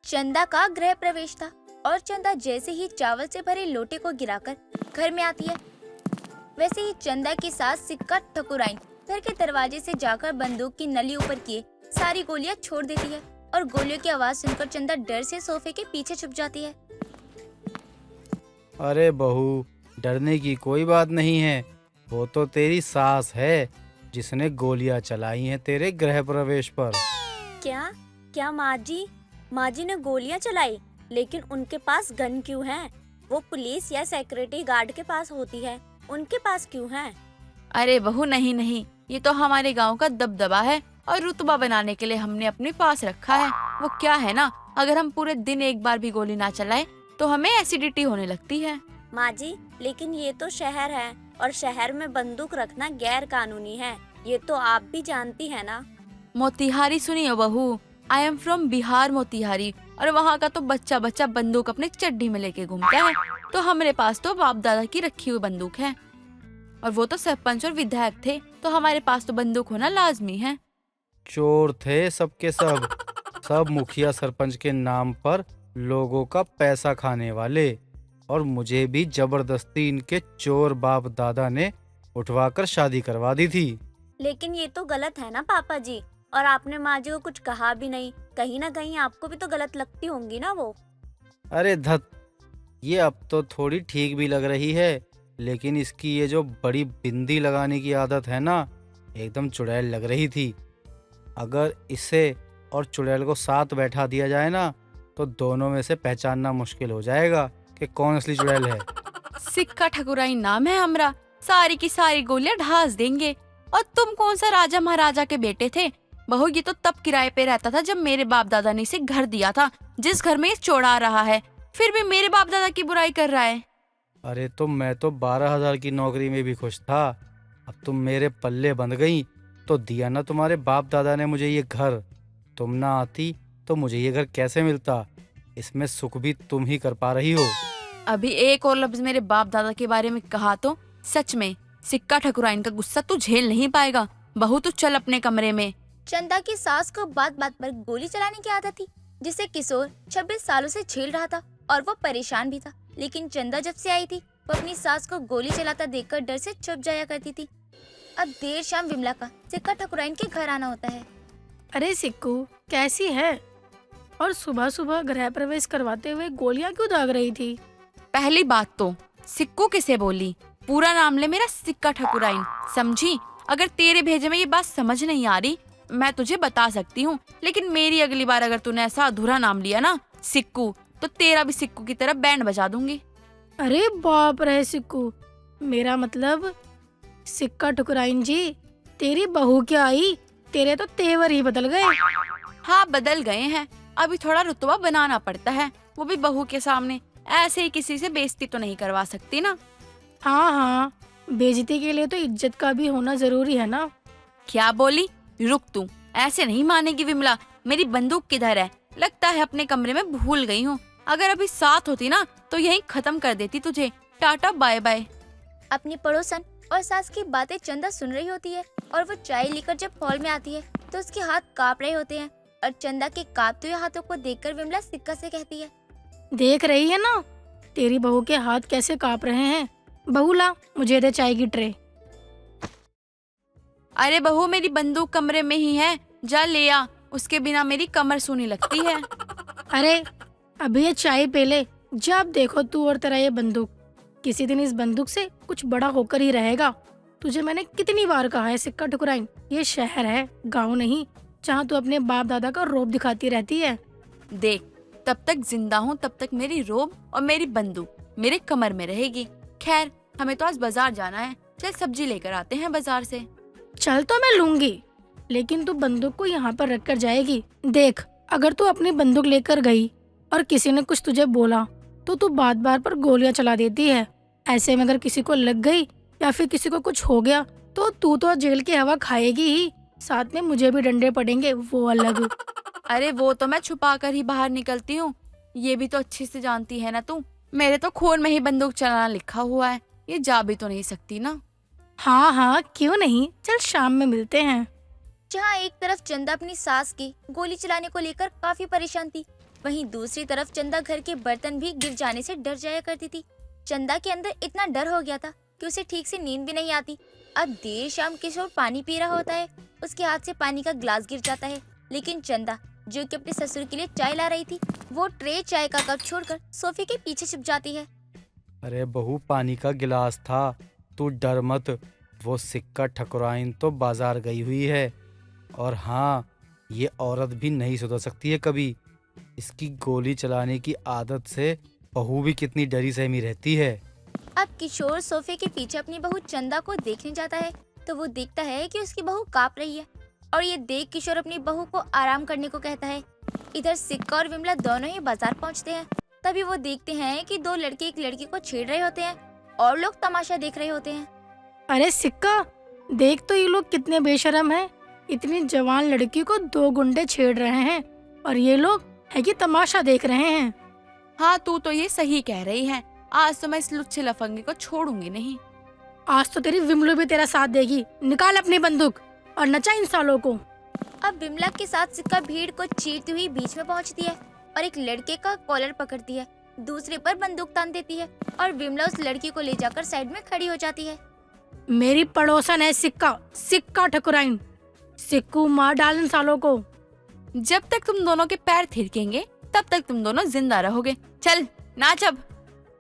चंदा का गृह प्रवेश था और चंदा जैसे ही चावल से भरे लोटे को गिराकर घर में आती है, वैसे ही चंदा की सास सिक्का ठकुराइन घर के दरवाजे से जाकर बंदूक की नली ऊपर किए सारी गोलियां छोड़ देती है और गोलियों की आवाज सुनकर चंदा डर से सोफे के पीछे छुप जाती है। अरे बहू, डरने की कोई बात नहीं है। वो तो तेरी सास है जिसने गोलियां चलाई हैं तेरे गृह प्रवेश पर। क्या क्या माँ जी ने गोलियां चलाई, लेकिन उनके पास गन क्यों है? वो पुलिस या सिक्योरिटी गार्ड के पास होती है, उनके पास क्यों है? अरे बहू नहीं, ये तो हमारे गांव का दबदबा है और रुतबा बनाने के लिए हमने अपने पास रखा है। वो क्या है ना, अगर हम पूरे दिन एक बार भी गोली ना चलाए तो हमें एसिडिटी होने लगती है। माँ जी, लेकिन ये तो शहर है और शहर में बंदूक रखना गैर कानूनी है, ये तो आप भी जानती है ना। मोतिहारी सुनियो बहू, I am from Bihar Motihari, और वहाँ का तो बच्चा बच्चा बंदूक अपने चड्डी में लेके घूमता है। तो हमारे पास तो बाप दादा की रखी हुई बंदूक है, और वो तो सरपंच और विधायक थे, तो हमारे पास तो बंदूक होना लाजमी है। चोर थे सबके सब मुखिया सरपंच के नाम पर लोगों का पैसा खाने वाले, और मुझे भी जबरदस्ती इनके चोर बाप दादा ने उठवाकर शादी करवा दी थी। लेकिन ये तो गलत है ना पापा जी, और आपने माँ जी को कुछ कहा भी नहीं। कहीं ना कहीं आपको भी तो गलत लगती होंगी ना वो। अरे धत, ये अब तो थोड़ी ठीक भी लग रही है, लेकिन इसकी ये जो बड़ी बिंदी लगाने की आदत है ना, एकदम चुड़ैल लग रही थी। अगर इसे और चुड़ैल को साथ बैठा दिया जाए ना, तो दोनों में से पहचानना मुश्किल हो जाएगा कि कौन असली चुड़ैल है। सिक्का ठकुराइन नाम है हमरा, सारी की सारी गोलियां ढास देंगे। और तुम कौन सा राजा महाराजा के बेटे थे बहू? ये तो तब किराए पे रहता था जब मेरे बाप दादा ने इसे घर दिया था, जिस घर में ये चोड़ा रहा है, फिर भी मेरे बाप दादा की बुराई कर रहा है। अरे तो मैं तो 12,000 की नौकरी में भी खुश था। अब तुम मेरे पल्ले बंध गई तो दिया ना तुम्हारे बाप दादा ने मुझे ये घर। तुम ना आती तो मुझे ये घर कैसे मिलता? इसमें सुख भी तुम ही कर पा रही हो। अभी एक और लफ्ज मेरे बाप दादा के बारे में कहा तो सच में सिक्का ठकुराइन का गुस्सा तू झेल नहीं पाएगा। बहू तू चल अपने कमरे में। चंदा की सास को बात बात पर गोली चलाने की आदत थी, जिसे किशोर 26 सालों से झेल रहा था और वो परेशान भी था। लेकिन चंदा जब से आई थी, वो अपनी सास को गोली चलाता देखकर डर से चुप जाया करती थी। अब देर शाम विमला का सिक्का ठकुराइन के घर आना होता है। अरे सिक्कू, कैसी है? और सुबह सुबह गृह प्रवेश करवाते हुए गोलियां क्यों दाग रही थी? पहली बात तो सिक्कू किसे बोली? पूरा नाम ले मेरा सिक्का ठकुराइन, समझी? अगर तेरे भेजे में ये बात समझ नहीं आ रही, मैं तुझे बता सकती हूँ, लेकिन मेरी अगली बार अगर तूने ऐसा अधूरा नाम लिया ना सिक्कू, तो तेरा भी सिक्कू की तरह बैंड बजा दूंगी। अरे बाप रे सिक्कू, मेरा मतलब सिक्का ठकुराइन जी, तेरी बहू क्या आई? तेरे तो तेवर ही बदल गए। हाँ बदल गए हैं, अभी थोड़ा रुतबा बनाना पड़ता है, वो भी बहू के सामने। ऐसे ही किसी से बेइज्जती तो नहीं करवा सकती ना। हाँ, बेइज्जती के लिए तो इज्जत का भी होना जरूरी है ना। क्या बोली? रुक तू, ऐसे नहीं मानेगी विमला। मेरी बंदूक किधर है? लगता है अपने कमरे में भूल गई हूँ। अगर अभी साथ होती ना तो यहीं खत्म कर देती तुझे। Tata bye bye. अपनी पड़ोसन और सास की बातें चंदा सुन रही होती है, और वो चाय लेकर जब हॉल में आती है तो उसके हाथ कांप रहे होते हैं। और चंदा के कांपते हुए हाथों को देखकर विमला सिक्का से कहती है, देख रही है ना तेरी बहू के हाथ कैसे कांप रहे हैं। बहू ला, मुझे दे चाय की ट्रे। अरे बहू, मेरी बंदूक कमरे में ही है, जा ले आ। उसके बिना मेरी कमर सूनी लगती है। अरे अभी ये चाय पी ले, जब देखो तू और तेरा ये बंदूक। किसी दिन इस बंदूक से कुछ बड़ा होकर ही रहेगा। तुझे मैंने कितनी बार कहा है सिक्का ठुकराइन, ये शहर है, गांव नहीं, जहाँ तू अपने बाप दादा का रौब दिखाती रहती है। देख, तब तक जिंदा हूँ तब तक मेरी रोब और मेरी बंदूक मेरे कमर में रहेगी। खैर, हमें तो आज बाजार जाना है, चल सब्जी लेकर आते हैं बाजार से। चल तो मैं लूंगी, लेकिन तू बंदूक को यहाँ पर रख कर जाएगी। देख, अगर तू अपनी बंदूक लेकर गई और किसी ने कुछ तुझे बोला तो तू बात बात पर गोलियां चला देती है। ऐसे में अगर किसी को लग गई या फिर किसी को कुछ हो गया तो तू तो जेल की हवा खाएगी ही, साथ में मुझे भी डंडे पड़ेंगे, वो अलग। अरे वो तो मैं छुपा कर ही बाहर निकलती हूँ, ये भी तो अच्छे से जानती है ना तू। मेरे तो खून में ही बंदूक चलाना लिखा हुआ है, ये जा भी तो नहीं सकती ना। हाँ हाँ, क्यों नहीं, चल शाम में मिलते हैं। जहाँ एक तरफ चंदा अपनी सास की गोली चलाने को लेकर काफी परेशान थी, वहीं दूसरी तरफ चंदा घर के बर्तन भी गिर जाने से डर जाया करती थी। चंदा के अंदर इतना डर हो गया था कि उसे ठीक से नींद भी नहीं आती। अब देर शाम किशोर पानी पी रहा होता है, उसके हाथ से पानी का ग्लास गिर जाता है, लेकिन चंदा जो कि अपने ससुर के लिए चाय ला रही थी, वो ट्रे चाय का कप छोड़कर सोफे के पीछे छिप जाती है। अरे बहू, पानी का गिलास था, तू डर मत। वो सिक्का ठकुराइन तो बाजार गई हुई है। और हाँ, ये औरत भी नहीं सुधर सकती है कभी। इसकी गोली चलाने की आदत से बहू भी कितनी डरी सहमी रहती है। अब किशोर सोफे के पीछे अपनी बहू चंदा को देखने जाता है तो वो देखता है कि उसकी बहू कांप रही है, और ये देख किशोर अपनी बहू को आराम करने को कहता है। इधर सिक्का और विमला दोनों ही बाजार पहुंचते हैं। तभी वो देखते हैं कि दो लड़के एक लड़की को छेड़ रहे होते हैं और लोग तमाशा देख रहे होते हैं। अरे सिक्का, देख तो ये लोग कितने बेशरम हैं। इतनी जवान लड़की को दो गुंडे छेड़ रहे हैं और ये लोग है कि तमाशा देख रहे हैं। हाँ, तू तो ये सही कह रही है। आज तो मैं इस लुच्चे लफंगे को छोड़ूंगी नहीं। आज तो तेरी विमलो भी तेरा साथ देगी। निकाल अपनी बंदूक और नचा इन सालों को। अब विमला के साथ सिक्का भीड़ को चीरती हुई बीच में पहुंचती है और एक लड़के का कॉलर पकड़ती है, दूसरे पर बंदूक तान देती है और विमला उस लड़की को ले जाकर साइड में खड़ी हो जाती है। मेरी पड़ोसन है सिक्का ठकुराइन। सिक्कू मार डाल इन सालों को। जब तक तुम दोनों के पैर थिरकेंगे तब तक तुम दोनों जिंदा रहोगे। चल नाच अब।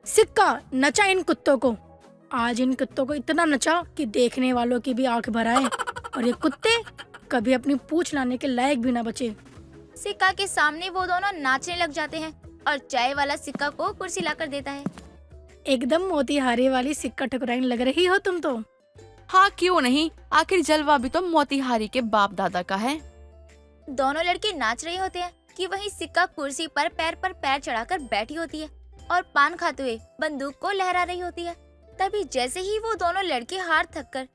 सिक्का, नचा इन कुत्तों को। आज इन कुत्तों को इतना नचा कि देखने वालों की भी आंख भर आए और ये कुत्ते कभी अपनी पूंछ लाने के लायक भी ना बचे। सिक्का के सामने वो दोनों नाचने लग जाते हैं और चाय वाला सिक्का को कुर्सी लाकर देता है। एकदम मोतीहारी वाली सिक्का ठकुराइन लग रही हो तुम तो। हाँ, क्यों नहीं, आखिर जलवा भी तो मोतीहारी के बाप दादा का है। दोनों लड़के नाच रहे होते हैं कि वहीं सिक्का कुर्सी पर पैर चढ़ाकर बैठी होती है और पान खाते हुए बंदूक को लहरा रही होती है। तभी जैसे ही वो दोनों लड़के हार थककर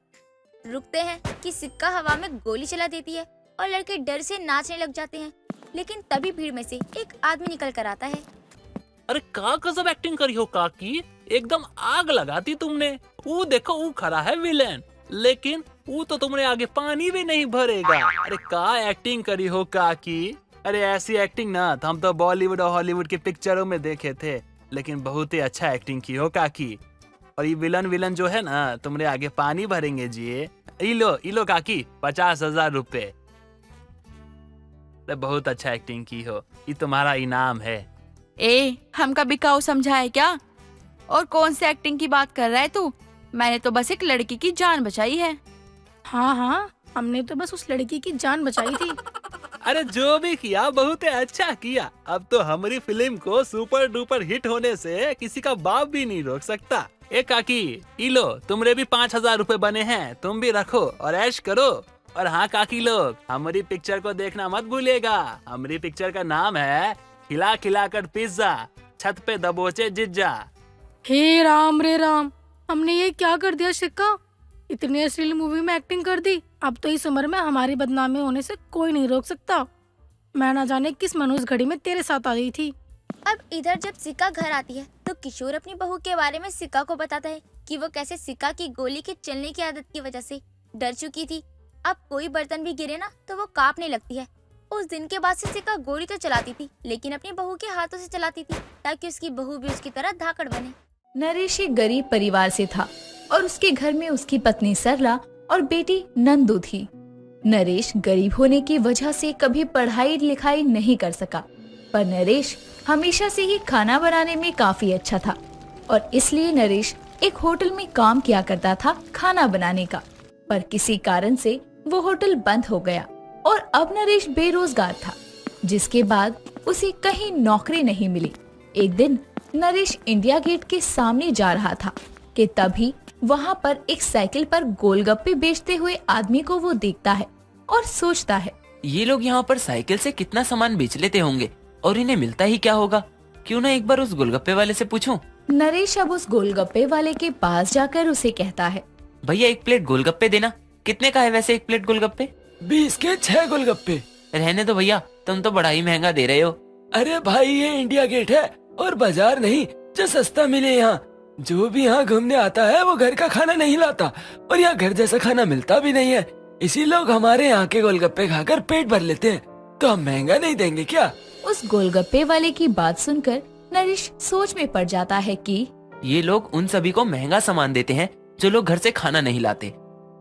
रुकते हैं कि सिक्का हवा में गोली चला देती है और लड़के डर से नाचने लग जाते हैं। लेकिन तभी भीड़ में से एक आदमी निकल कर आता है। अरे का गजब एक्टिंग करी हो काकी, एकदम आग लगाती तुमने। वो देखो, वो खड़ा है विलेन, लेकिन वो तो तुम्हारे आगे पानी भी नहीं भरेगा। अरे का एक्टिंग करी हो काकी। अरे ऐसी एक्टिंग ना तो हम तो बॉलीवुड और हॉलीवुड की पिक्चरों में देखे थे, लेकिन बहुत ही अच्छा एक्टिंग की हो काकी। और ये विलन जो है ना, तुम्हारे आगे पानी भरेंगे जी। इलो काकी, 50,000 रुपए। बहुत अच्छा एक्टिंग की हो, ये तुम्हारा इनाम है। ए, हम का बिकाऊ समझा है क्या? और कौन से एक्टिंग की बात कर रहा है तू? मैंने तो बस एक लड़की की जान बचाई है। हाँ, हमने तो बस उस लड़की की जान बचाई थी। अरे जो भी किया बहुत अच्छा किया। अब तो हमारी फिल्म को सुपर डुपर हिट होने से किसी का बाप भी नहीं रोक सकता। ए काकी, इलो, तुमरे भी 5,000 रुपए बने हैं, तुम भी रखो और ऐश करो। और हाँ काकी लोग, हमारी पिक्चर को देखना मत भूलिएगा। हमारी पिक्चर का नाम है खिला खिला कर पिज्जा, छत पे दबोचे जिज्जा। हे राम रे राम, हमने ये क्या कर दिया सिक्का? इतनी अश्लील मूवी में एक्टिंग कर दी। अब तो इस उम्र में हमारी बदनामी होने से कोई नहीं रोक सकता। मैं ना जाने किस मनहूस घड़ी में तेरे साथ आ गई थी। अब इधर जब सिक्का घर आती है तो किशोर अपनी बहू के बारे में सिक्का को बताता है कि वो कैसे सिक्का की गोली के चलने की आदत की वजह से डर चुकी थी। अब कोई बर्तन भी गिरे ना तो वो कांपने लगती है। उस दिन के बाद से सिक्का गोली तो चलाती थी, लेकिन अपनी बहू के हाथों से चलाती थी ताकि उसकी बहू भी उसकी तरह धाकड़ बने। नरेश एक गरीब परिवार से था और उसके घर में उसकी पत्नी सरला और बेटी नंदू थी। नरेश गरीब होने की वजह से कभी पढ़ाई लिखाई नहीं कर सका, पर नरेश हमेशा से ही खाना बनाने में काफी अच्छा था और इसलिए नरेश एक होटल में काम किया करता था खाना बनाने का। पर किसी कारण से वो होटल बंद हो गया और अब नरेश बेरोजगार था, जिसके बाद उसे कहीं नौकरी नहीं मिली। एक दिन नरेश इंडिया गेट के सामने जा रहा था कि तभी वहाँ पर एक साइकिल पर गोलगप्पे बेचते हुए आदमी को वो देखता है और सोचता है, ये लोग यहाँ पर साइकिल से कितना सामान बेच लेते होंगे और इन्हें मिलता ही क्या होगा। क्यों ना एक बार उस गोलगप्पे वाले से पूछूं। नरेश अब उस गोलगप्पे वाले के पास जाकर उसे कहता है, भैया 1 प्लेट गोलगप्पे देना। कितने का है वैसे 1 प्लेट गोलगप्पे? 20 के 6 गोलगप्पे। रहने दो भैया, तुम तो बड़ा ही महंगा दे रहे हो। अरे भाई, ये इंडिया गेट है और बाजार नहीं जो सस्ता मिले। यहाँ जो भी यहाँ घूमने आता है वो घर का खाना नहीं लाता और यहाँ घर जैसा खाना मिलता भी नहीं है। इसी लोग हमारे यहाँ के गोलगप्पे खाकर पेट भर लेते हैं, तो हम महंगा नहीं देंगे क्या? उस गोलगप्पे वाले की बात सुनकर नरेश सोच में पड़ जाता है कि ये लोग उन सभी को महंगा सामान देते हैं जो लोग घर से खाना नहीं लाते।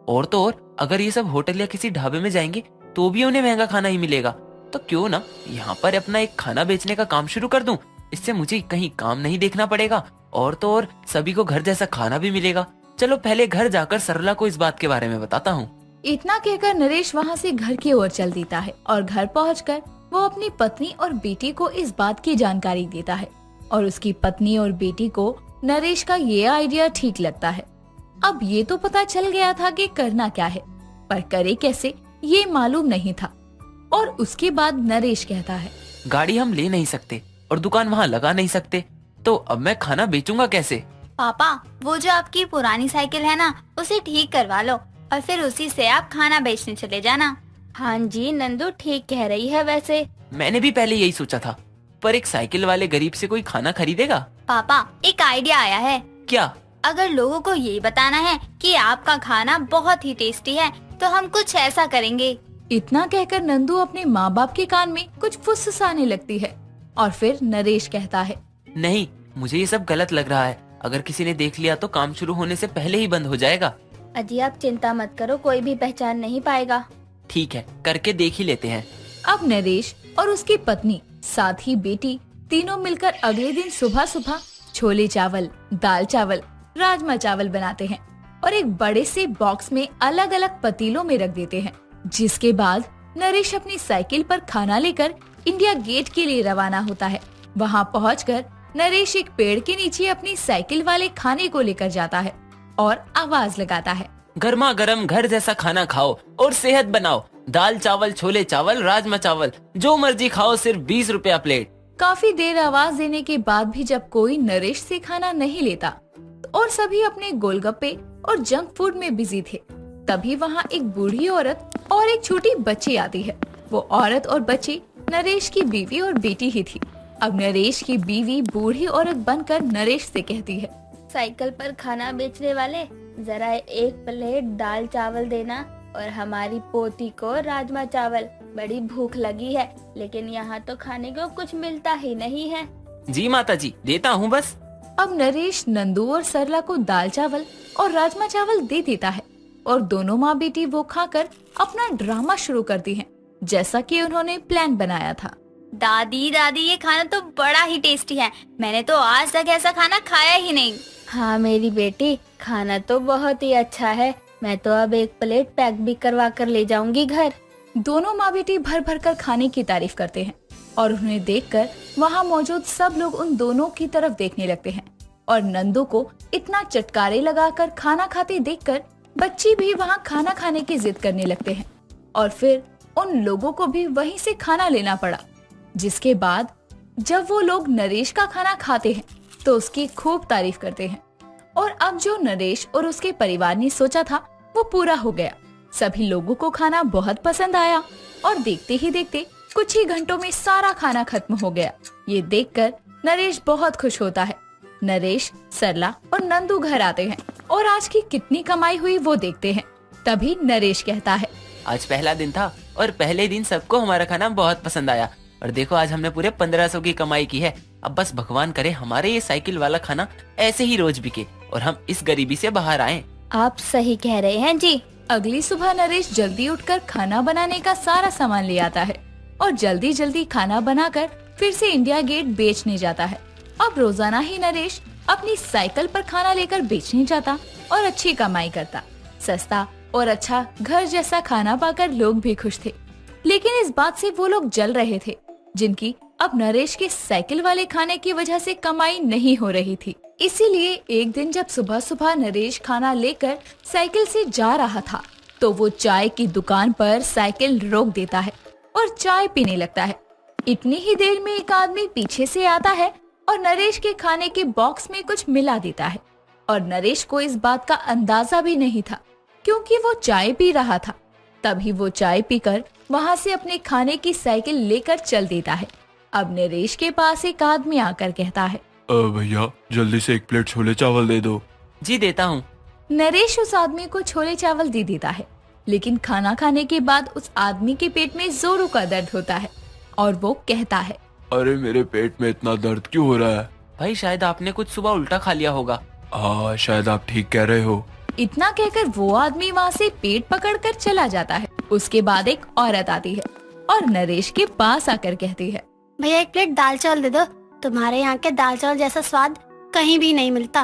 और तो और अगर ये सब होटल या किसी ढाबे में जाएंगे तो भी उन्हें महंगा खाना ही मिलेगा। तो क्यों ना यहाँ पर अपना एक खाना बेचने का काम शुरू कर दूं। इससे मुझे कहीं काम नहीं देखना पड़ेगा और तो और सभी को घर जैसा खाना भी मिलेगा। चलो पहले घर जाकर सरला को इस बात के बारे में बताता हूँ। इतना कहकर नरेश वहाँ से घर की ओर चल देता है और घर पहुंचकर वो अपनी पत्नी और बेटी को इस बात की जानकारी देता है और उसकी पत्नी और बेटी को नरेश का ये आइडिया ठीक लगता है। अब ये तो पता चल गया था कि करना क्या है, पर करे कैसे ये मालूम नहीं था। और उसके बाद नरेश कहता है, गाड़ी हम ले नहीं सकते और दुकान वहाँ लगा नहीं सकते, तो अब मैं खाना बेचूंगा कैसे? पापा, वो जो आपकी पुरानी साइकिल है ना, उसे ठीक करवा लो और फिर उसी से आप खाना बेचने चले जाना। हाँ जी, नंदू ठीक कह रही है। वैसे मैंने भी पहले यही सोचा था, पर एक साइकिल वाले गरीब से कोई खाना खरीदेगा? पापा, एक आइडिया आया है। क्या? अगर लोगों को ये बताना है कि आपका खाना बहुत ही टेस्टी है, तो हम कुछ ऐसा करेंगे। इतना कहकर नंदू अपने माँ बाप के कान में कुछ फुसफुसाने लगती है और फिर नरेश कहता है, नहीं, मुझे ये सब गलत लग रहा है। अगर किसी ने देख लिया तो काम शुरू होने से पहले ही बंद हो जाएगा। अजी आप चिंता मत करो, कोई भी पहचान नहीं पाएगा। ठीक है, करके देख ही लेते हैं। अब नरेश और उसकी पत्नी साथ ही बेटी तीनों मिलकर अगले दिन सुबह सुबह छोले चावल, दाल चावल, राजमा चावल बनाते हैं और एक बड़े से बॉक्स में अलग अलग पतीलों में रख देते हैं। जिसके बाद नरेश अपनी साइकिल पर खाना लेकर इंडिया गेट के लिए रवाना होता है। वहाँ पहुंचकर नरेश एक पेड़ के नीचे अपनी साइकिल वाले खाने को लेकर जाता है और आवाज लगाता है, गर्मा गर्म घर जैसा खाना खाओ और सेहत बनाओ। दाल चावल, छोले चावल, राजमा चावल, जो मर्जी खाओ, सिर्फ 20 रुपया प्लेट। काफी देर आवाज देने के बाद भी जब कोई नरेश से खाना नहीं लेता और सभी अपने गोलगप्पे और जंक फूड में बिजी थे, तभी वहाँ एक बूढ़ी औरत और एक छोटी बच्ची आती है। वो औरत और बच्ची नरेश की बीवी और बेटी ही थी। अब नरेश की बीवी बूढ़ी औरत बनकर नरेश से कहती है, साइकिल पर खाना बेचने वाले, जरा एक प्लेट दाल चावल देना और हमारी पोती को राजमा चावल। बड़ी भूख लगी है, लेकिन यहाँ तो खाने को कुछ मिलता ही नहीं है। जी माता जी, देता हूँ बस। अब नरेश नंदू और सरला को दाल चावल और राजमा चावल दे देता है और दोनों माँ बेटी वो खाकर अपना ड्रामा शुरू करती हैं, जैसा कि उन्होंने प्लान बनाया था। दादी दादी, ये खाना तो बड़ा ही टेस्टी है। मैंने तो आज तक ऐसा खाना खाया ही नहीं। हाँ मेरी बेटी, खाना तो बहुत ही अच्छा है। मैं तो अब एक प्लेट पैक भी करवा कर ले जाऊंगी घर। दोनों माँ बेटी भर भर कर खाने की तारीफ करते हैं और उन्हें देखकर वहाँ मौजूद सब लोग उन दोनों की तरफ देखने लगते हैं और नंदू को इतना चटकारे लगाकर खाना खाते देखकर बच्ची भी वहाँ खाना खाने की जिद करने लगते हैं और फिर उन लोगों को भी वहीं से खाना लेना पड़ा। जिसके बाद जब वो लोग नरेश का खाना खाते हैं तो उसकी खूब तारीफ करते हैं और अब जो नरेश और उसके परिवार ने सोचा था वो पूरा हो गया। सभी लोगों को खाना बहुत पसंद आया और देखते ही देखते कुछ ही घंटों में सारा खाना खत्म हो गया। ये देखकर नरेश बहुत खुश होता है। नरेश, सरला और नंदू घर आते हैं और आज की कितनी कमाई हुई वो देखते हैं। तभी नरेश कहता है, आज पहला दिन था और पहले दिन सबको हमारा खाना बहुत पसंद आया और देखो आज हमने पूरे 1500 की कमाई की है। अब बस भगवान करे हमारे ये साइकिल वाला खाना ऐसे ही रोज बिके और हम इस गरीबी से बाहर आएं। आप सही कह रहे हैं जी। अगली सुबह नरेश जल्दी उठकर खाना बनाने का सारा सामान ले आता है और जल्दी जल्दी खाना बनाकर फिर से इंडिया गेट बेचने जाता है। अब रोजाना ही नरेश अपनी साइकिल पर खाना लेकर बेचने जाता और अच्छी कमाई करता। सस्ता और अच्छा घर जैसा खाना पाकर लोग भी खुश थे, लेकिन इस बात से वो लोग जल रहे थे जिनकी अब नरेश के साइकिल वाले खाने की वजह से कमाई नहीं हो रही थी। इसीलिए एक दिन जब सुबह सुबह नरेश खाना लेकर साइकिल से जा रहा था तो वो चाय की दुकान पर साइकिल रोक देता है और चाय पीने लगता है। इतनी ही देर में एक आदमी पीछे से आता है और नरेश के खाने के बॉक्स में कुछ मिला देता है और नरेश को इस बात का अंदाजा भी नहीं था क्योंकि वो चाय पी रहा था। तभी वो चाय पीकर वहाँ से अपने खाने की साइकिल लेकर चल देता है। अब नरेश के पास एक आदमी आकर कहता है, भैया जल्दी से एक प्लेट छोले चावल दे दो। जी देता हूँ। नरेश उस आदमी को छोले चावल दे देता है, लेकिन खाना खाने के बाद उस आदमी के पेट में जोरों का दर्द होता है और वो कहता है, अरे मेरे पेट में इतना दर्द क्यों हो रहा है? भाई शायद आपने कुछ सुबह उल्टा खा लिया होगा। शायद आप ठीक कह रहे हो। इतना कहकर वो आदमी वहाँ से पेट पकड़कर चला जाता है। उसके बाद एक औरत आती है और नरेश के पास आकर कहती है, भैया एक प्लेट दाल चावल दे दो। तुम्हारे यहाँ के दाल चावल जैसा स्वाद कहीं भी नहीं मिलता,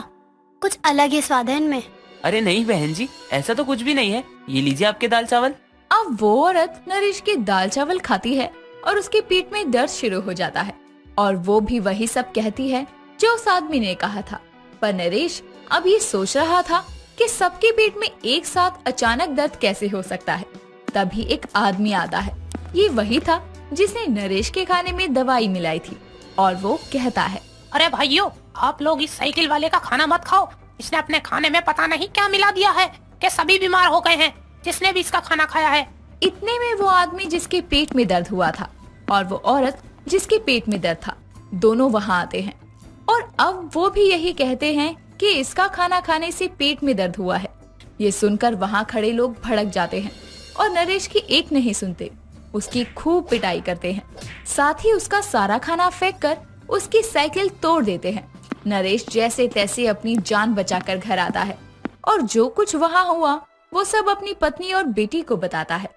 कुछ अलग ही स्वाद है इनमें। अरे नहीं बहन जी, ऐसा तो कुछ भी नहीं है, ये लीजिए आपके दाल चावल। अब वो औरत नरेश के दाल चावल खाती है और उसके पेट में दर्द शुरू हो जाता है और वो भी वही सब कहती है जो उस आदमी ने कहा था। पर नरेश अब ये सोच रहा था कि सबके पेट में एक साथ अचानक दर्द कैसे हो सकता है। तभी एक आदमी आता है। ये वही था जिसने नरेश के खाने में दवाई मिलाई थी और वो कहता है, अरे भाइयों, आप लोग इस साइकिल वाले का खाना मत खाओ। इसने अपने खाने में पता नहीं क्या मिला दिया है कि सभी बीमार हो गए हैं जिसने भी इसका खाना खाया है। इतने में वो आदमी जिसके पेट में दर्द हुआ था और वो औरत जिसके पेट में दर्द था, दोनों वहाँ आते हैं और अब वो भी यही कहते हैं कि इसका खाना खाने से पेट में दर्द हुआ है। ये सुनकर वहाँ खड़े लोग भड़क जाते हैं और नरेश की एक नहीं सुनते, उसकी खूब पिटाई करते हैं। साथ ही उसका सारा खाना फेंक कर उसकी साइकिल तोड़ देते हैं। नरेश जैसे तैसे अपनी जान बचाकर घर आता है और जो कुछ वहाँ हुआ वो सब अपनी पत्नी और बेटी को बताता है।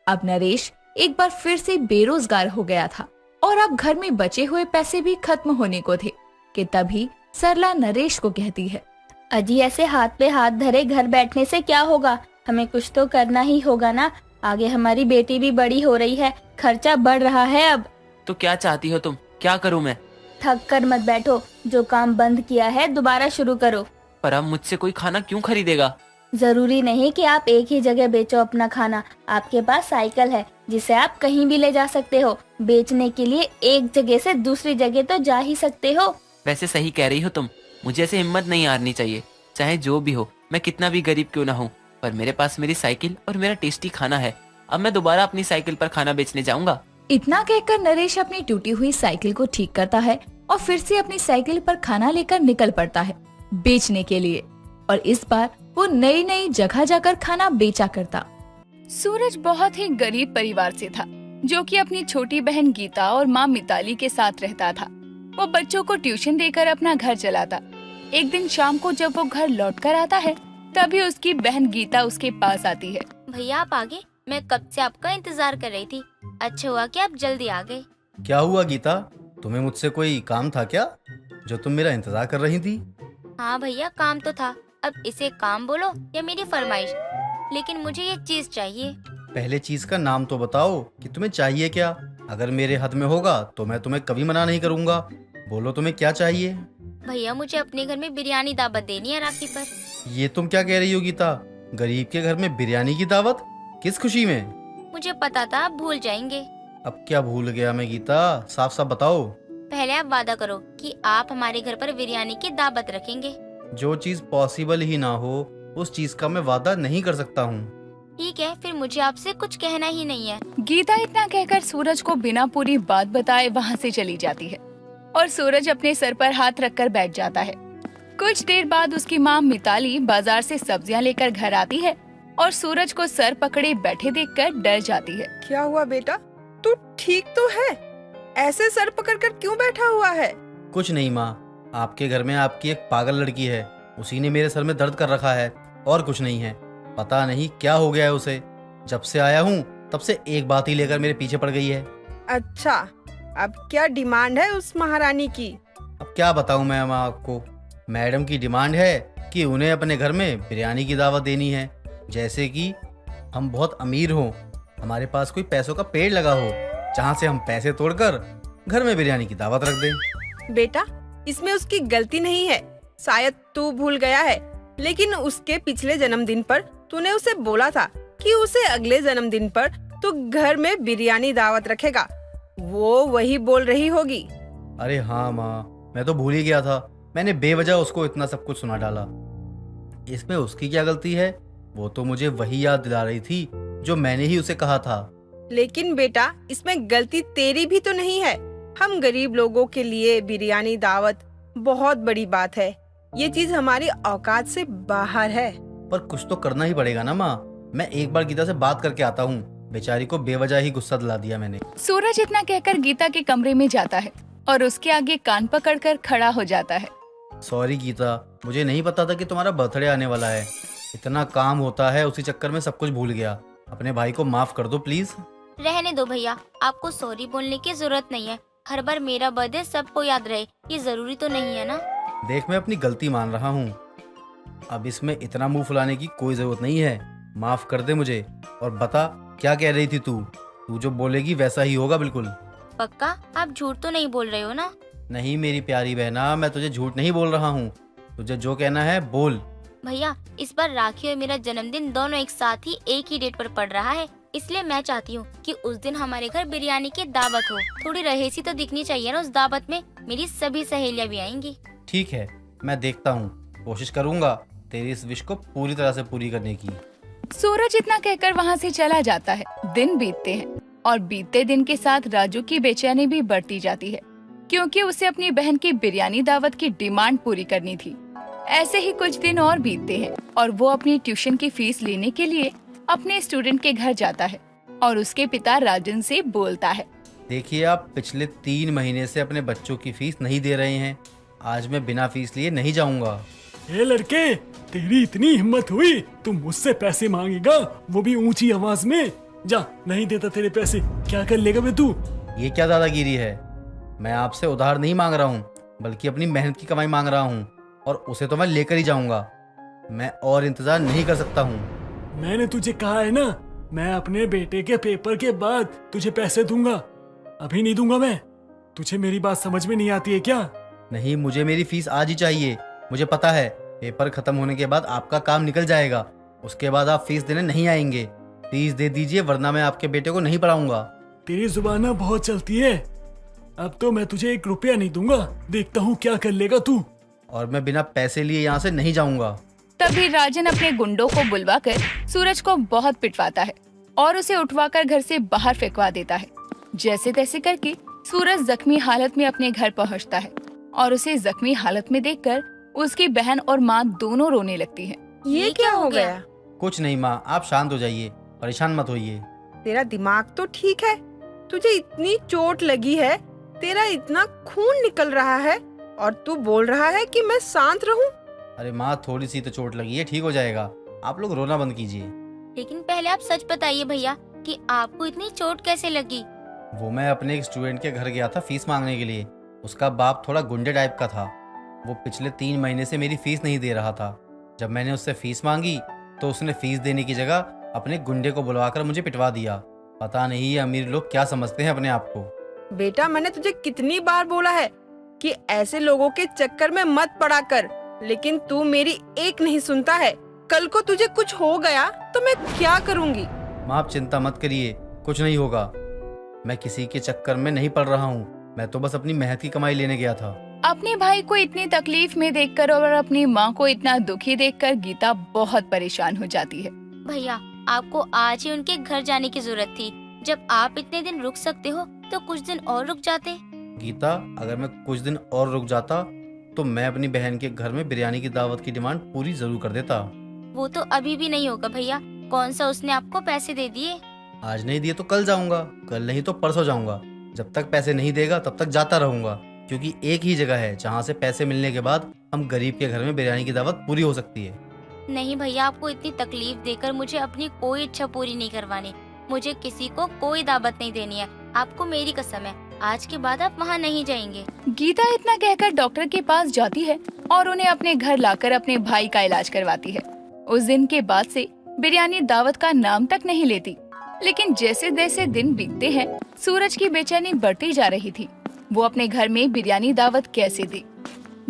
अब नरेश एक बार फिर से बेरोजगार हो गया था और अब घर में बचे हुए पैसे भी खत्म होने को थे कि तभी सरला नरेश को कहती है, अजी ऐसे हाथ पे हाथ धरे घर बैठने से क्या होगा, हमें कुछ तो करना ही होगा ना। आगे हमारी बेटी भी बड़ी हो रही है, खर्चा बढ़ रहा है अब। तो क्या चाहती हो तुम, क्या करूँ मैं? थक कर मत बैठो, जो काम बंद किया है दोबारा शुरू करो। पर अब मुझसे कोई खाना क्यों खरीदेगा? जरूरी नहीं कि आप एक ही जगह बेचो अपना खाना। आपके पास साइकिल है जिसे आप कहीं भी ले जा सकते हो। बेचने के लिए एक जगह से दूसरी जगह तो जा ही सकते हो। वैसे सही कह रही हो तुम, मुझे ऐसे हिम्मत नहीं हारनी चाहिए। चाहे जो भी हो, मैं कितना भी गरीब क्यों ना हूँ, पर मेरे पास मेरी साइकिल और मेरा टेस्टी खाना है। अब मैं दोबारा अपनी साइकिल पर खाना बेचने जाऊंगा। इतना कहकर नरेश अपनी टूटी हुई साइकिल को ठीक करता है और फिर से अपनी साइकिल पर खाना लेकर निकल पड़ता है बेचने के लिए। और इस बार वो नई नई जगह जाकर खाना बेचा करता। सूरज बहुत ही गरीब परिवार से था, जो कि अपनी छोटी बहन गीता और माँ मिताली के साथ रहता था। वो बच्चों को ट्यूशन देकर अपना घर चलाता। एक दिन शाम को जब वो घर लौट कर आता है, तभी उसकी बहन गीता उसके पास आती है। भैया आप आ गए, मैं कब से आपका इंतजार कर रही थी। अच्छा हुआ कि आप जल्दी आ गए। क्या हुआ गीता, तुम्हें मुझसे कोई काम था क्या जो तुम मेरा इंतजार कर रही थी? हाँ भैया काम तो था, अब इसे काम बोलो या मेरी फरमाइश, लेकिन मुझे ये चीज चाहिए। पहले चीज का नाम तो बताओ कि तुम्हें चाहिए क्या। अगर मेरे हद में होगा तो मैं तुम्हें कभी मना नहीं करूँगा। बोलो तुम्हें क्या चाहिए। भैया मुझे अपने घर में बिरयानी दावत देनी है राखी पर। ये तुम क्या कह रही हो गीता, गरीब के घर में बिरयानी की दावत, किस खुशी में? मुझे पता था आप भूल जाएंगे। अब क्या भूल गया मैं गीता, साफ साफ बताओ। पहले आप वादा करो कि आप हमारे घर पर बिरयानी की दावत रखेंगे। जो चीज पॉसिबल ही ना हो उस चीज का मैं वादा नहीं कर सकता हूँ। ठीक है, फिर मुझे आपसे कुछ कहना ही नहीं है। गीता इतना कहकर सूरज को बिना पूरी बात बताए वहाँ से चली जाती है और सूरज अपने सर पर हाथ रखकर बैठ जाता है। कुछ देर बाद उसकी माँ मिताली बाजार से सब्जियाँ लेकर घर आती है और सूरज को सर पकड़े बैठे देखकर डर जाती है। क्या हुआ बेटा, तू ठीक तो है? ऐसे सर पकड़कर क्यों बैठा हुआ है? कुछ नहीं माँ, आपके घर में आपकी एक पागल लड़की है, उसी ने मेरे सर में दर्द कर रखा है और कुछ नहीं है। पता नहीं क्या हो गया है उसे। जब से आया हूँ तब से एक बात ही लेकर मेरे पीछे पड़ गई है। अच्छा, अब क्या डिमांड है उस महारानी की? अब क्या बताऊँ मैं माँ आपको। मैडम की डिमांड है कि उन्हें अपने घर में बिरयानी की दावत देनी है, जैसे कि हम बहुत अमीर हों, हमारे पास कोई पैसों का पेड़ लगा हो जहाँ से हम पैसे तोड़कर घर में बिरयानी की दावत रख दें। बेटा इसमें उसकी गलती नहीं है, शायद तू भूल गया है, लेकिन उसके पिछले जन्मदिन पर तूने उसे बोला था कि उसे अगले जन्मदिन पर तू घर में बिरयानी दावत रखेगा। वो वही बोल रही होगी। अरे हाँ माँ, मैं तो भूल ही गया था। मैंने बेवजह उसको इतना सब कुछ सुना डाला। इसमें उसकी क्या गलती है? वो तो मुझे वही याद दिला रही थी जो मैंने ही उसे कहा था। लेकिन बेटा इसमें गलती तेरी भी तो नहीं है। हम गरीब लोगों के लिए बिरयानी दावत बहुत बड़ी बात है। ये चीज हमारी औकात से बाहर है। पर कुछ तो करना ही पड़ेगा ना माँ। मैं एक बार गीता से बात करके आता हूँ, बेचारी को बेवजह ही गुस्सा दिला दिया मैंने। सूरज इतना कहकर गीता के कमरे में जाता है और उसके आगे कान पकड़कर खड़ा हो जाता है। सॉरी गीता, मुझे नहीं पता था कि तुम्हारा बर्थडे आने वाला है। इतना काम होता है, उसी चक्कर में सब कुछ भूल गया। अपने भाई को माफ कर दो प्लीज। रहने दो भैया, आपको सॉरी बोलने की जरूरत नहीं है। हर बार मेरा बर्थडे सबको याद रहे, ये जरूरी तो नहीं है ना। देख, मैं अपनी गलती मान रहा हूँ, अब इसमें इतना मुंह फुलाने की कोई जरूरत नहीं है। माफ कर दे मुझे। और बता, क्या कह रही थी तू जो बोलेगी वैसा ही होगा बिल्कुल। पक्का? आप झूठ तो नहीं बोल रहे हो ना? नहीं मेरी प्यारी बहना, मैं तुझे झूठ नहीं बोल रहा हूँ। तुझे जो कहना है बोल। भैया, इस बार राखी और मेरा जन्मदिन दोनों एक साथ ही एक ही डेट पर पड़ रहा है, इसलिए मैं चाहती हूँ कि उस दिन हमारे घर बिरयानी की दावत हो। थोड़ी रहीसी तो दिखनी चाहिए ना उस दावत में। मेरी सभी सहेलियाँ भी आएंगी। ठीक है, मैं देखता हूँ, कोशिश करूँगा तेरी इस विश को पूरी तरह से पूरी करने की। सूरज इतना कहकर वहाँ से चला जाता है। दिन बीतते हैं और बीतते दिन के साथ राजू की बेचैनी भी बढ़ती जाती है, क्योंकि उसे अपनी बहन की बिरयानी दावत की डिमांड पूरी करनी थी। ऐसे ही कुछ दिन और बीतते हैं और वो अपनी ट्यूशन की फीस लेने के लिए अपने स्टूडेंट के घर जाता है और उसके पिता राजन से बोलता है, देखिए, आप पिछले 3 महीने से अपने बच्चों की फीस नहीं दे रहे हैं। आज मैं बिना फीस लिए नहीं जाऊंगा। ए लड़के, तेरी इतनी हिम्मत हुई, तुम मुझसे पैसे मांगेगा, वो भी ऊंची आवाज में? जा, नहीं देता तेरे पैसे, क्या कर लेगा बे तू? ये क्या दादागिरी है? मैं आपसे उधार नहीं मांग रहा हूँ, बल्कि अपनी मेहनत की कमाई मांग रहा हूँ, और उसे तो मैं लेकर ही जाऊंगा। मैं और इंतजार नहीं कर सकता हूँ। मैंने तुझे कहा है ना, मैं अपने बेटे के पेपर के बाद तुझे पैसे दूंगा, अभी नहीं दूंगा मैं। तुझे मेरी बात समझ में नहीं आती है क्या? नहीं, मुझे मेरी फीस आज ही चाहिए। मुझे पता है पेपर खत्म होने के बाद आपका काम निकल जाएगा, उसके बाद आप फीस देने नहीं आएंगे। प्लीज दे दीजिए, वरना मैं आपके बेटे को नहीं पढ़ाऊंगा। तेरी जुबान ना बहुत चलती है। अब तो मैं तुझे 1 रुपया नहीं दूंगा, देखता हूँ क्या कर लेगा तू। और मैं बिना पैसे लिए यहाँ से नहीं जाऊंगा। तभी राजन अपने गुंडों को बुलवाकर सूरज को बहुत पिटवाता है और उसे उठवाकर घर से बाहर फेंकवा देता है। जैसे तैसे करके सूरज जख्मी हालत में अपने घर पहुंचता है और उसे जख्मी हालत में देखकर उसकी बहन और माँ दोनों रोने लगती हैं। ये क्या हो गया? कुछ नहीं माँ, आप शांत हो जाइए, परेशान मत होइए। तेरा दिमाग तो ठीक है, तुझे इतनी चोट लगी है, तेरा इतना खून निकल रहा है, और तू बोल रहा है कि मैं शांत रहूं? अरे माँ, थोड़ी सी तो चोट लगी है, ठीक हो जाएगा। आप लोग रोना बंद कीजिए। लेकिन पहले आप सच बताइए भैया कि आपको इतनी चोट कैसे लगी? वो मैं अपने एक स्टूडेंट के घर गया था फीस मांगने के लिए। उसका बाप थोड़ा गुंडे टाइप का था। वो पिछले 3 महीने से मेरी फीस नहीं दे रहा था। जब मैंने उससे फीस मांगी तो उसने फीस देने की जगह अपने गुंडे को बुलवाकर मुझे पिटवा दिया। पता नहीं ये अमीर लोग क्या समझते हैं अपने आप को। बेटा, मैंने तुझे कितनी बार बोला है कि ऐसे लोगों के चक्कर में मत पड़ा कर, लेकिन तू मेरी एक नहीं सुनता है। कल को तुझे कुछ हो गया तो मैं क्या करूंगी? माँ, आप चिंता मत करिए, कुछ नहीं होगा। मैं किसी के चक्कर में नहीं पड़ रहा हूँ, मैं तो बस अपनी मेहनत की कमाई लेने गया था। अपने भाई को इतनी तकलीफ में देखकर और अपनी माँ को इतना दुखी देखकर गीता बहुत परेशान हो जाती है। भैया, आपको आज ही उनके घर जाने की जरूरत थी। जब आप इतने दिन रुक सकते हो तो कुछ दिन और रुक जाते। गीता, अगर मैं कुछ दिन और रुक जाता तो मैं अपनी बहन के घर में बिरयानी की दावत की डिमांड पूरी जरूर कर देता। वो तो अभी भी नहीं होगा भैया। कौन सा उसने आपको पैसे दे दिए? आज नहीं दिए तो कल जाऊंगा, कल नहीं तो परसों जाऊंगा। जब तक पैसे नहीं देगा तब तक जाता रहूंगा, क्योंकि एक ही जगह है जहाँ से पैसे मिलने के बाद हम गरीब के घर में बिरयानी की दावत पूरी हो सकती है। नहीं भैया, आपको इतनी तकलीफ देकर मुझे अपनी कोई इच्छा पूरी नहीं करवानी। मुझे किसी को कोई दावत नहीं देनी है। आपको मेरी कसम है, आज के बाद आप वहाँ नहीं जाएंगे। गीता इतना कहकर डॉक्टर के पास जाती है और उन्हें अपने घर लाकर अपने भाई का इलाज करवाती है। उस दिन के बाद से बिरयानी दावत का नाम तक नहीं लेती। लेकिन जैसे जैसे दिन बीतते हैं, सूरज की बेचैनी बढ़ती जा रही थी। वो अपने घर में बिरयानी दावत कैसे दे?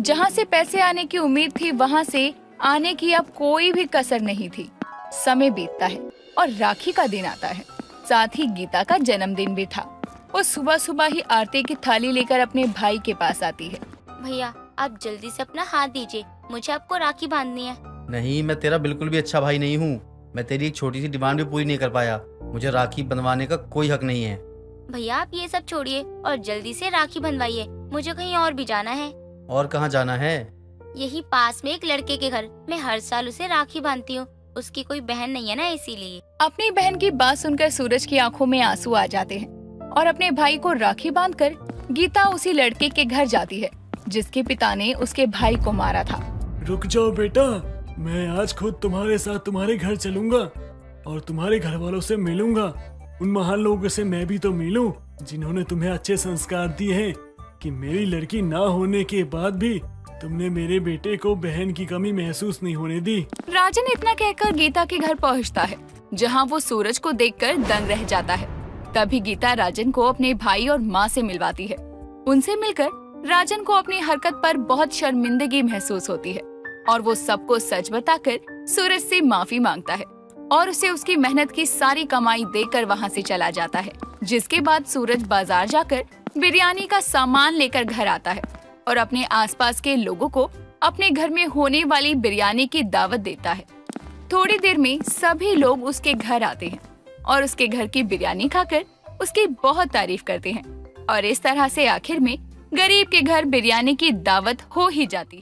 जहाँ से पैसे आने की उम्मीद थी, वहाँ से आने की अब कोई भी कसर नहीं थी। समय बीतता है और राखी का दिन आता है। साथ ही गीता का जन्मदिन भी था। वो सुबह सुबह ही आरती की थाली लेकर अपने भाई के पास आती है। भैया, आप जल्दी से अपना हाथ दीजिए, मुझे आपको राखी बांधनी है। नहीं, मैं तेरा बिल्कुल भी अच्छा भाई नहीं हूँ। मैं तेरी एक छोटी सी डिमांड भी पूरी नहीं कर पाया। मुझे राखी बंधवाने का कोई हक नहीं है। भैया, आप ये सब छोड़िए और जल्दी से राखी बंधवाइए। मुझे कहीं और भी जाना है। और कहाँ जाना है? यही पास में एक लड़के के घर। मैं हर साल उसे राखी बांधती हूँ। उसकी कोई बहन नहीं है ना, इसीलिए। अपनी बहन की बात सुनकर सूरज की आंखों में आंसू आ जाते हैं और अपने भाई को राखी बांधकर गीता उसी लड़के के घर जाती है जिसके पिता ने उसके भाई को मारा था। रुक जाओ बेटा, मैं आज खुद तुम्हारे साथ तुम्हारे घर चलूंगा और तुम्हारे घर वालों से मिलूंगा। उन महान लोगों से मैं भी तो मिलूं जिन्होंने तुम्हें अच्छे संस्कार दिए हैं कि मेरी लड़की ना होने के बाद भी तुमने मेरे बेटे को बहन की कमी महसूस नहीं होने दी। राजन इतना कहकर गीता के घर पहुंचता है जहां वो सूरज को देखकर दंग रह जाता है। तभी गीता राजन को अपने भाई और माँ से मिलवाती है। उनसे मिलकर राजन को अपनी हरकत पर बहुत शर्मिंदगी महसूस होती है और वो सबको सच बताकर सूरज से माफी मांगता है और उसे उसकी मेहनत की सारी कमाई देकर वहाँ से चला जाता है। जिसके बाद सूरज बाजार जाकर बिरयानी का सामान लेकर घर आता है और अपने आसपास के लोगों को अपने घर में होने वाली बिरयानी की दावत देता है। थोड़ी देर में सभी लोग उसके घर आते हैं और उसके घर की बिरयानी खाकर उसकी बहुत तारीफ करते हैं और इस तरह से आखिर में गरीब के घर बिरयानी की दावत हो ही जाती है।